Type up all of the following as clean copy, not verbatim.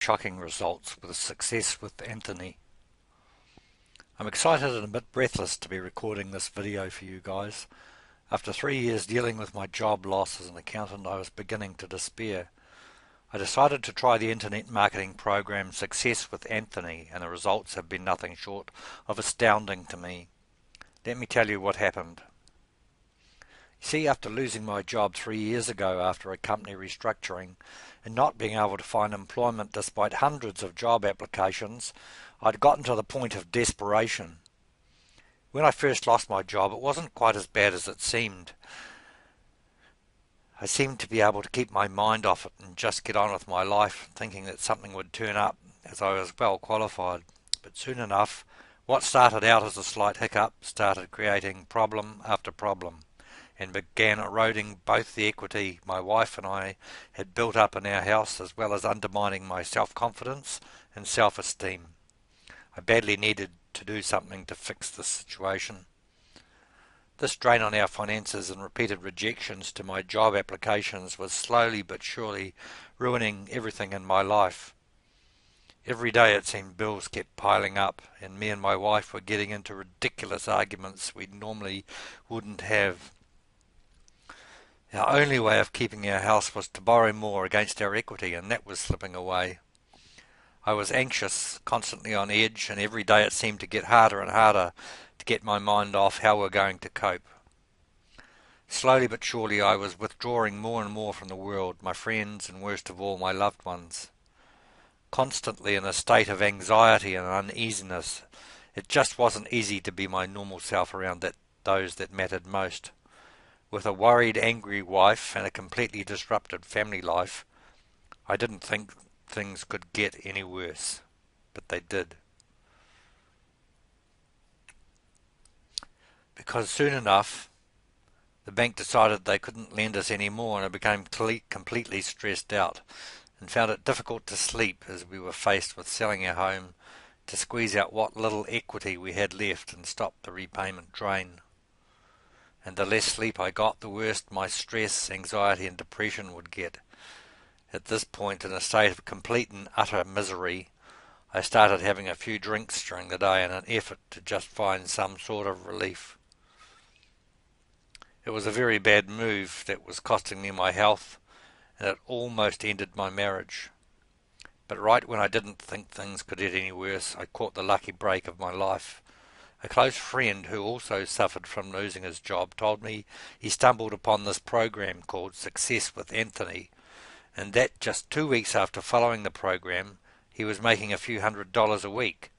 Shocking results with success with Anthony. I'm excited and a bit breathless to be recording this video for you guys. After 3 years dealing with my job loss as an accountant, I was beginning to despair. I decided to try the internet marketing program Success with Anthony, and the results have been nothing short of astounding to me. Let me tell you what happened. See, after losing my job 3 years ago after a company restructuring and not being able to find employment despite hundreds of job applications, I'd gotten to the point of desperation. When I first lost my job, it wasn't quite as bad as it seemed. I seemed to be able to keep my mind off it and just get on with my life, thinking that something would turn up as I was well qualified. But soon enough, what started out as a slight hiccup started creating problem after problem, and began eroding both the equity my wife and I had built up in our house, as well as undermining my self-confidence and self-esteem. I badly needed to do something to fix this situation. This drain on our finances and repeated rejections to my job applications was slowly but surely ruining everything in my life. Every day it seemed bills kept piling up, and me and my wife were getting into ridiculous arguments we normally wouldn't have. Our only way of keeping our house was to borrow more against our equity, and that was slipping away. I was anxious, constantly on edge, and every day it seemed to get harder and harder to get my mind off how we're going to cope. Slowly but surely I was withdrawing more and more from the world, my friends, and worst of all, my loved ones. Constantly in a state of anxiety and uneasiness. It just wasn't easy to be my normal self around those that mattered most. With a worried, angry wife and a completely disrupted family life, I didn't think things could get any worse, but they did. Because soon enough, the bank decided they couldn't lend us any more, and I became completely stressed out and found it difficult to sleep as we were faced with selling our home to squeeze out what little equity we had left and stop the repayment drain. And the less sleep I got, the worse my stress, anxiety and depression would get. At this point, in a state of complete and utter misery, I started having a few drinks during the day in an effort to just find some sort of relief. It was a very bad move that was costing me my health, and it almost ended my marriage. But right when I didn't think things could get any worse, I caught the lucky break of my life. A close friend who also suffered from losing his job told me he stumbled upon this program called Success with Anthony, and that just 2 weeks after following the program, he was making a few $100s a week.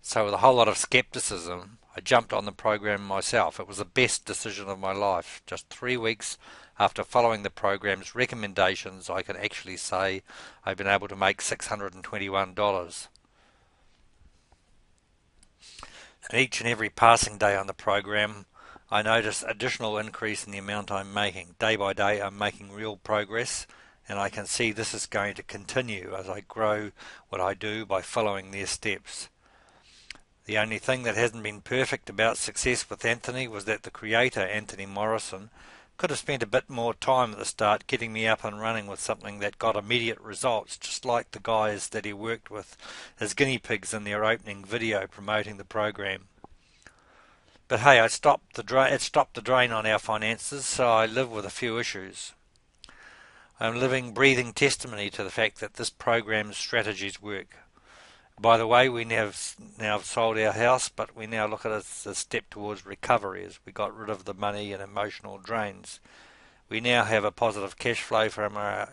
So with a whole lot of skepticism, I jumped on the program myself. It was the best decision of my life. Just 3 weeks after following the program's recommendations, I can actually say I've been able to make $621. And each and every passing day on the program, I notice additional increase in the amount I'm making. Day by day, I'm making real progress, and I can see this is going to continue as I grow what I do by following their steps. The only thing that hasn't been perfect about Success with Anthony was that the creator, Anthony Morrison, could have spent a bit more time at the start getting me up and running with something that got immediate results, just like the guys that he worked with as guinea pigs in their opening video promoting the program. But hey, it stopped the drain on our finances, so I live with a few issues. I'm living, breathing testimony to the fact that this program's strategies work. By the way, we now have sold our house, but we now look at it as a step towards recovery as we got rid of the money and emotional drains. We now have a positive cash flow from our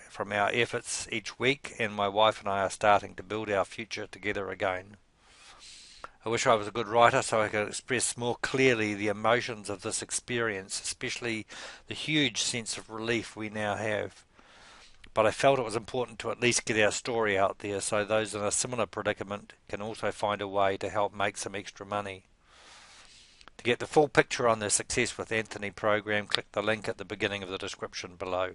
efforts each week, and my wife and I are starting to build our future together again. I wish I was a good writer so I could express more clearly the emotions of this experience, especially the huge sense of relief we now have. But I felt it was important to at least get our story out there so those in a similar predicament can also find a way to help make some extra money. To get the full picture on the Success with Anthony program, click the link at the beginning of the description below.